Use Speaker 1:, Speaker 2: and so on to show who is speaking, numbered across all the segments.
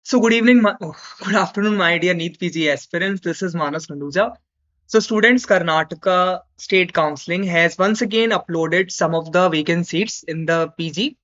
Speaker 1: So good evening, good afternoon, my dear NEET PG aspirants. This is Manas Nanduja. So students, Karnataka State Counselling has once again uploaded some of the vacant seats in the PG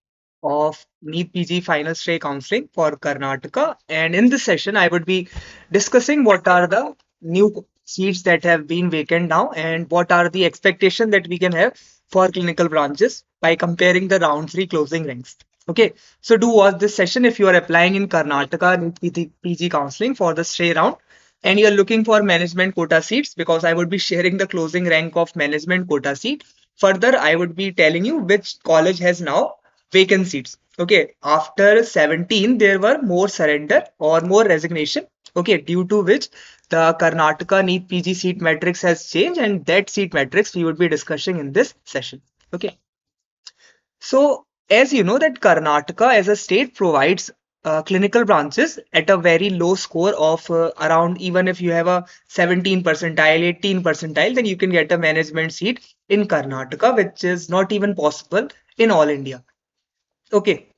Speaker 1: of NEET PG Final Stage Counselling for Karnataka. And in this session, I would be discussing what are the new seats that have been vacant now and what are the expectation that we can have for clinical branches by comparing the round 3 closing ranks. Okay, so do watch this session if you are applying in Karnataka NEET PG Counselling for the stray round and you're looking for management quota seats, because I would be sharing the closing rank of management quota seat. Further, I would be telling you which college has now vacant seats. Okay, after 17, there were more surrender or more resignation. Okay, due to which the Karnataka NEET PG seat matrix has changed, and that seat matrix we would be discussing in this session. Okay. So, as you know, that Karnataka as a state provides clinical branches at a very low score of around, even if you have a 17 percentile, 18 percentile, then you can get a management seat in Karnataka, which is not even possible in all India. Okay.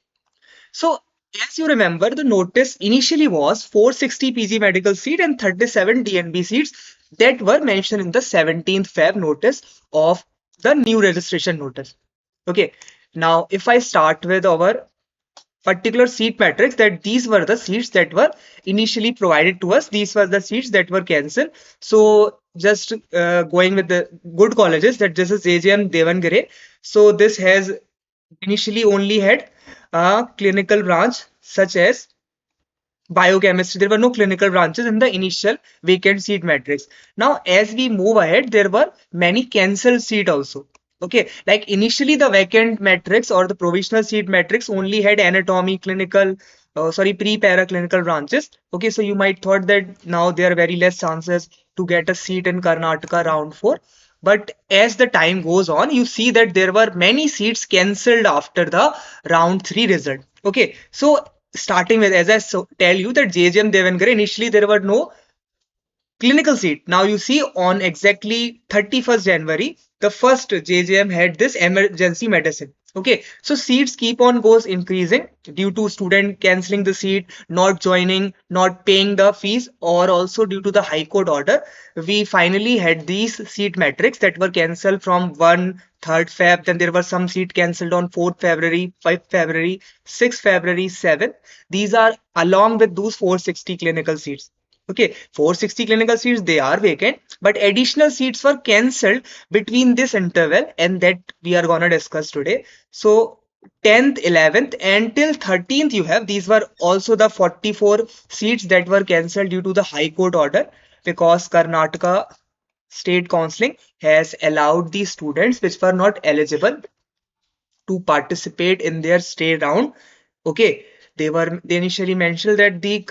Speaker 1: So, as you remember, the notice initially was 460 PG medical seat and 37 DNB seats that were mentioned in the 17th Feb notice of the new registration notice. Okay, now if I start with our particular seat matrix, that these were the seats that were initially provided to us. These were the seats that were cancelled. So just going with the good colleges, that this is AGM Devangere. So this has initially only had a clinical branch such as biochemistry. There were no clinical branches in the initial vacant seat matrix. Now as we move ahead, there were many cancelled seat also. Okay, like initially the vacant matrix or the provisional seat matrix only had anatomy, clinical, pre-para clinical branches. Okay, so you might thought that now there are very less chances to get a seat in Karnataka round 4. But as the time goes on, you see that there were many seats cancelled after the round 3 result. Okay, so starting with, as I tell you, that JGM Devangare, initially there were no clinical seat. Now you see on exactly 31st January, the first JJM had this emergency medicine. Okay, so seats keep on goes increasing due to student cancelling the seat, not joining, not paying the fees, or also due to the High Court order. We finally had these seat metrics that were cancelled from 1 3rd Feb. Then there were some seat cancelled on 4th February, 5th February, 6th February, 7th. These are along with those 460 clinical seats. Okay, 460 clinical seats, they are vacant, but additional seats were cancelled between this interval, and that we are gonna discuss today. So 10th, 11th, and till 13th you have, these were also the 44 seats that were cancelled due to the High Court order, because Karnataka State Counselling has allowed the students which were not eligible to participate in their stay round. Okay, they initially mentioned that the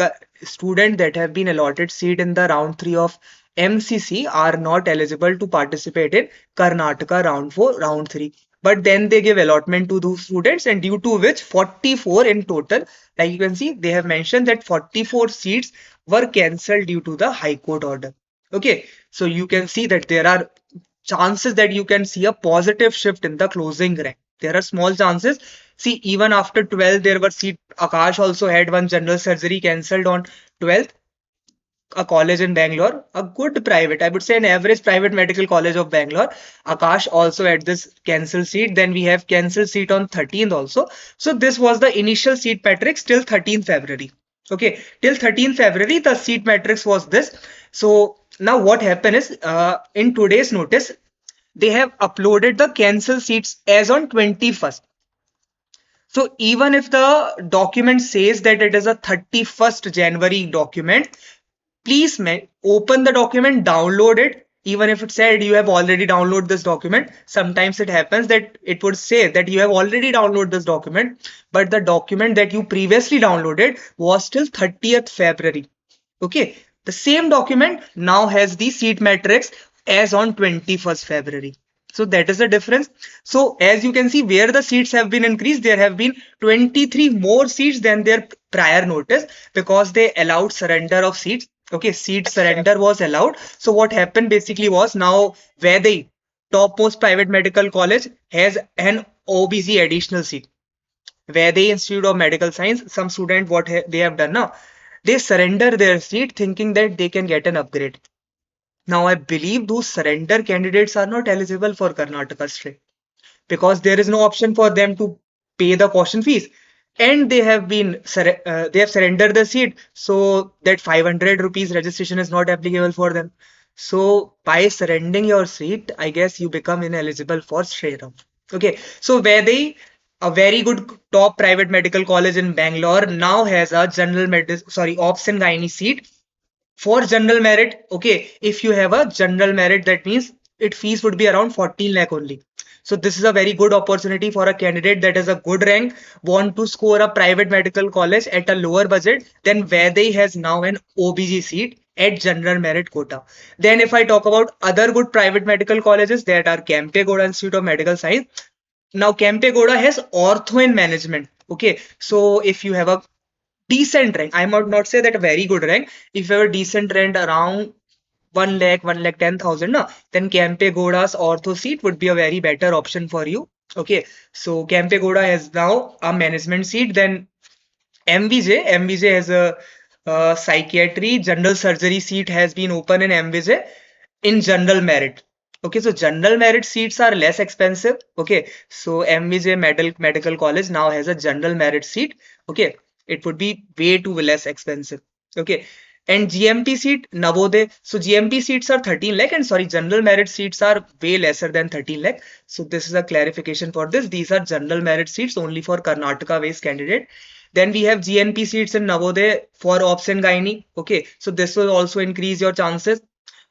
Speaker 1: student that have been allotted seat in the round 3 of MCC are not eligible to participate in Karnataka round 4, round 3. But then they give allotment to those students, and due to which 44 in total, like you can see, they have mentioned that 44 seats were cancelled due to the High Court order. Okay, so you can see that there are chances that you can see a positive shift in the closing rank. There are small chances. See, even after 12, there were seat. Akash also had one general surgery cancelled on 12th. A college in Bangalore, a good private, I would say an average private medical college of Bangalore. Akash also had this cancelled seat. Then we have cancelled seat on 13th also. So this was the initial seat matrix till 13th February. Okay, till 13th February, the seat matrix was this. So now what happened is, in today's notice, they have uploaded the cancel seats as on 21st. So even if the document says that it is a 31st January document, please open the document, download it. Even if it said you have already downloaded this document, sometimes it happens that it would say that you have already downloaded this document, but the document that you previously downloaded was till 30th February. Okay, the same document now has the seat matrix as on 21st February. So that is the difference. So as you can see, where the seats have been increased, there have been 23 more seats than their prior notice, because they allowed surrender of seats. Okay, seat surrender was allowed. So what happened basically was, now where the topmost private medical college has an OBC additional seat, where the Institute of Medical Science, some student what they have done now, they surrender their seat thinking that they can get an upgrade. Now, I believe those surrender candidates are not eligible for Karnataka State because there is no option for them to pay the caution fees, and they have surrendered the seat, so that 500 rupees registration is not applicable for them. So by surrendering your seat, I guess you become ineligible for straight up. Okay, so Vedi, a very good top private medical college in Bangalore, now has a general medicine, sorry, obs and gynae seat for general merit. Okay, if you have a general merit, that means its fees would be around 14 lakh only. So this is a very good opportunity for a candidate that has a good rank, want to score a private medical college at a lower budget, then Vaidehi has now an OBG seat at general merit quota. Then if I talk about other good private medical colleges, that are Kempe Gowda Institute of Medical Science. Now Kempe Gowda has ortho in management. Okay, so if you have a decent rank, I might not say that a very good rank, if you have a decent rank around 1 lakh, 1 lakh 10,000, no, then Kempe Gowda's ortho seat would be a very better option for you. Okay, so Kempe Gowda has now a management seat. Then MVJ has a psychiatry general surgery seat has been open in MVJ in general merit. Okay, so general merit seats are less expensive. Okay, so MVJ Medical College now has a general merit seat. Okay, it would be way too less expensive. Okay, and GMP seat Navodaya. So GMP seats are 13 lakh, and sorry, general merit seats are way lesser than 13 lakh. So this is a clarification for this. These are general merit seats only for Karnataka based candidate. Then we have GNP seats in Navodaya for obs and gynae. Okay, so this will also increase your chances.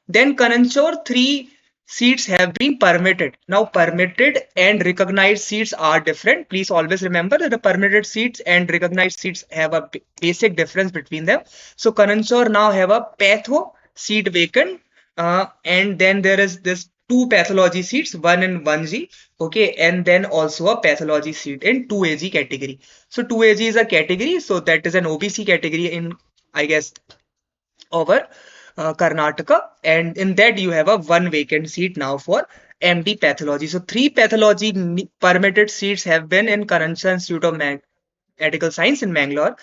Speaker 1: Then Kananchor, 3 seats have been permitted. Now, permitted and recognized seats are different. Please always remember that the permitted seats and recognized seats have a basic difference between them. So, Kananchor now have a patho seat vacant, and then there is this 2 pathology seats, 1 in 1G, okay, and then also a pathology seat in 2AG category. So 2AG is a category, so that is an OBC category in, I guess, over Karnataka, and in that you have a 1 vacant seat now for MD pathology. So 3 pathology permitted seats have been in Karnataka Institute of Medical Science in Bangalore.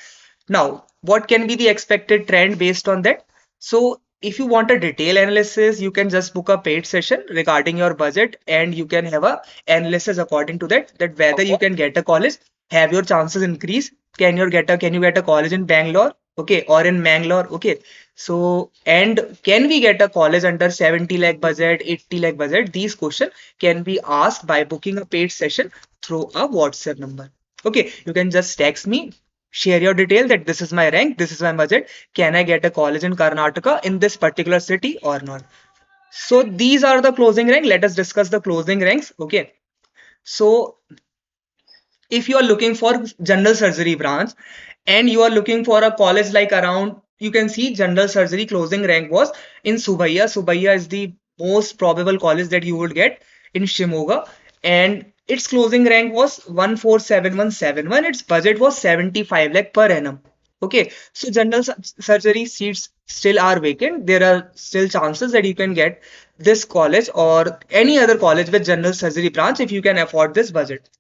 Speaker 1: Now, what can be the expected trend based on that? So if you want a detailed analysis, you can just book a paid session regarding your budget, and you can have a analysis according to that, that whether you can get a college, have your chances increase, can you get a college in Bangalore, okay, or in Mangalore, okay. So, and can we get a college under 70 lakh budget, 80 lakh budget? These questions can be asked by booking a paid session through a WhatsApp number. Okay, you can just text me, share your detail that this is my rank, this is my budget, can I get a college in Karnataka in this particular city or not? So these are the closing rank. Let us discuss the closing ranks. Okay, so if you are looking for general surgery branch and you are looking for a college like around, you can see general surgery closing rank was in Subhaiya. Subhaiya is the most probable college that you would get in Shimoga, and its closing rank was 147171. Its budget was 75 lakh per annum. Okay, so general surgery seats still are vacant. There are still chances that you can get this college or any other college with general surgery branch if you can afford this budget.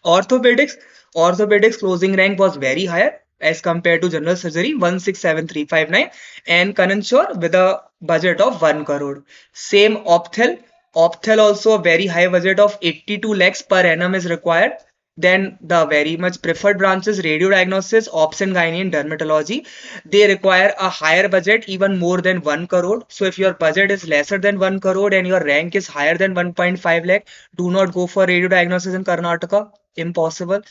Speaker 1: Orthopedics, orthopedics closing rank was very higher as compared to general surgery, 167359, and Kananchor with a budget of 1 crore. Same Opthel also a very high budget of 82 lakhs per annum is required. Then the very much preferred branches, radio diagnosis, ops and gynae and dermatology, they require a higher budget, even more than 1 crore. So if your budget is lesser than 1 crore and your rank is higher than 1.5 lakh, do not go for radio diagnosis in Karnataka. Impossible.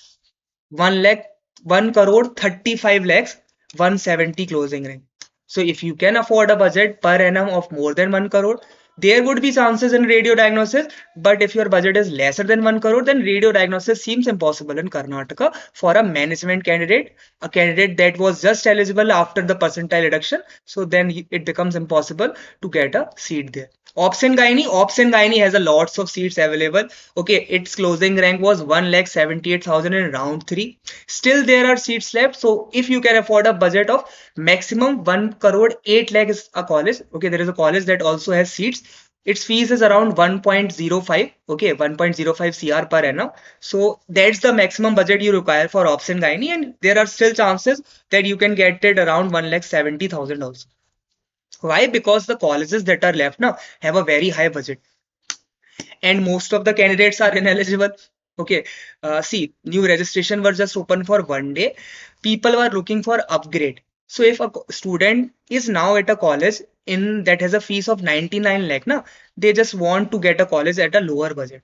Speaker 1: 1 lakh, 1 crore, 35 lakhs, 170 closing rank. So if you can afford a budget per annum of more than 1 crore, there would be chances in radio diagnosis. But if your budget is lesser than 1 crore, then radio diagnosis seems impossible in Karnataka for a management candidate, a candidate that was just eligible after the percentile reduction. So then it becomes impossible to get a seat there. Ops and gynae has a lots of seats available. Okay, its closing rank was 1,78,000 in round 3. Still there are seats left. So if you can afford a budget of maximum 1 crore 8 lakh is a college. Okay, there is a college that also has seats. its fees is around 1.05, okay, 1.05 CR per annum. So that's the maximum budget you require for Ops and Gynae, and there are still chances that you can get it around 1,70,000 also. Why? Because the colleges that are left now have a very high budget, and most of the candidates are ineligible. Okay, see, new registration were just open for 1 day. People were looking for upgrade. So if a student is now at a college in that has a fees of 99 lakh, na, they just want to get a college at a lower budget.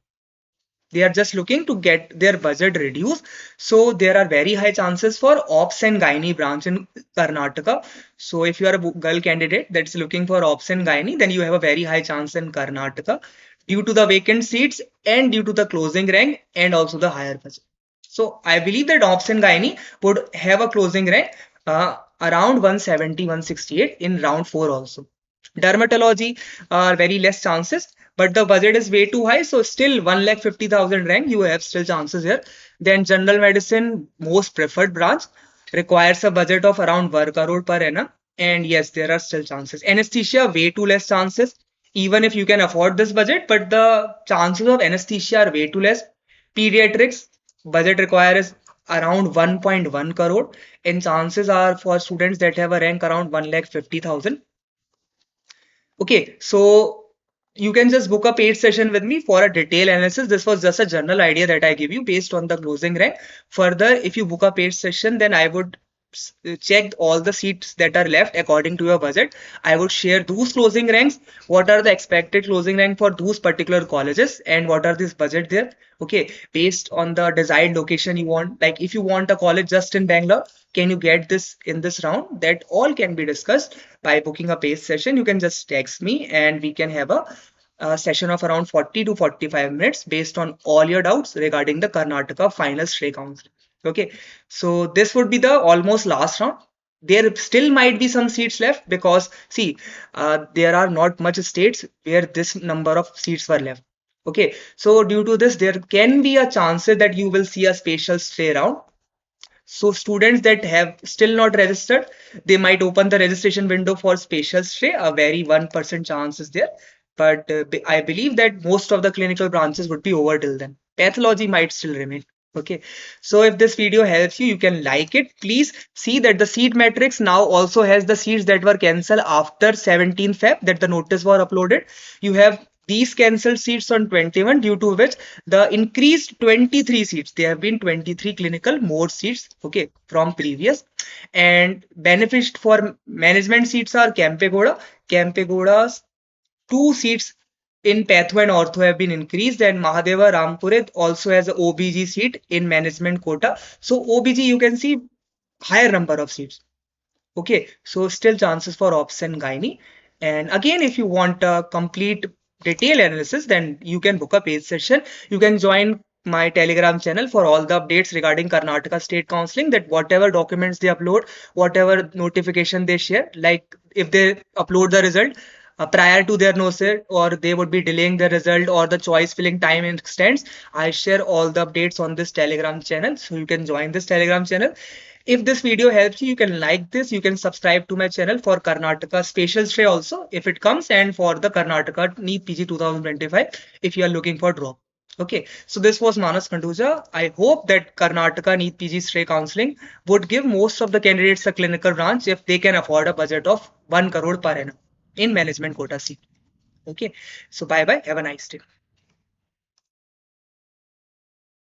Speaker 1: They are just looking to get their budget reduced. So there are very high chances for Ops and Gynae branch in Karnataka. So if you are a girl candidate that's looking for Ops and Gynae, then you have a very high chance in Karnataka due to the vacant seats and due to the closing rank and also the higher budget. So I believe that Ops and Gynae would have a closing rank around 170, 168 in round 4 also. Dermatology are very less chances, but the budget is way too high. So still 1,50,000 rank, you have still chances here. Then general medicine, most preferred branch, requires a budget of around 1 crore per annum. And yes, there are still chances. Anesthesia, way too less chances, even if you can afford this budget, but the chances of anesthesia are way too less. Pediatrics, budget requires around 1.1 crore, and chances are for students that have a rank around 1,50,000. Okay, so you can just book a paid session with me for a detailed analysis. This was just a general idea that I give you based on the closing rank. Further, if you book a paid session, then I would check all the seats that are left according to your budget. I would share those closing ranks, what are the expected closing rank for those particular colleges, and what are this budget there. Okay, based on the desired location you want, like if you want a college just in Bangalore, can you get this in this round? That all can be discussed by booking a paid session. You can just text me and we can have a session of around 40 to 45 minutes based on all your doubts regarding the Karnataka final stray counseling. Okay, so this would be the almost last round. There still might be some seats left because see, there are not much states where this number of seats were left. Okay, so due to this, there can be a chance that you will see a special stray round. So students that have still not registered, they might open the registration window for special stray. A very 1% chance is there. But I believe that most of the clinical branches would be over till then. Pathology might still remain. Okay, so if this video helps you, you can like it. Please see that the seat matrix now also has the seats that were cancelled after 17 Feb that the notice were uploaded. You have these cancelled seats on 21, due to which the increased 23 seats, there have been 23 clinical more seats, okay, from previous. And benefits for management seats are Kempegoda's 2 seats in Patho and Ortho have been increased, and Mahadeva Rampure also has a OBG seat in management quota. So OBG, you can see higher number of seats. Okay, so still chances for Ops and Gynae. And again, if you want a complete detailed analysis, then you can book a paid session. You can join my Telegram channel for all the updates regarding Karnataka State Counseling, that whatever documents they upload, whatever notification they share, like if they upload the result prior to their NOCET, or they would be delaying the result, or the choice filling time extends, I share all the updates on this Telegram channel. So you can join this Telegram channel. If this video helps you, you can like this, you can subscribe to my channel for Karnataka Special Stray also if it comes, and for the Karnataka Neet PG 2025 if you are looking for drop. Okay, so this was Manas Kanduja. I hope that Karnataka Neet PG Stray Counseling would give most of the candidates a clinical branch if they can afford a budget of 1 crore per annum in management quota seat. Okay, so bye bye, have a nice day.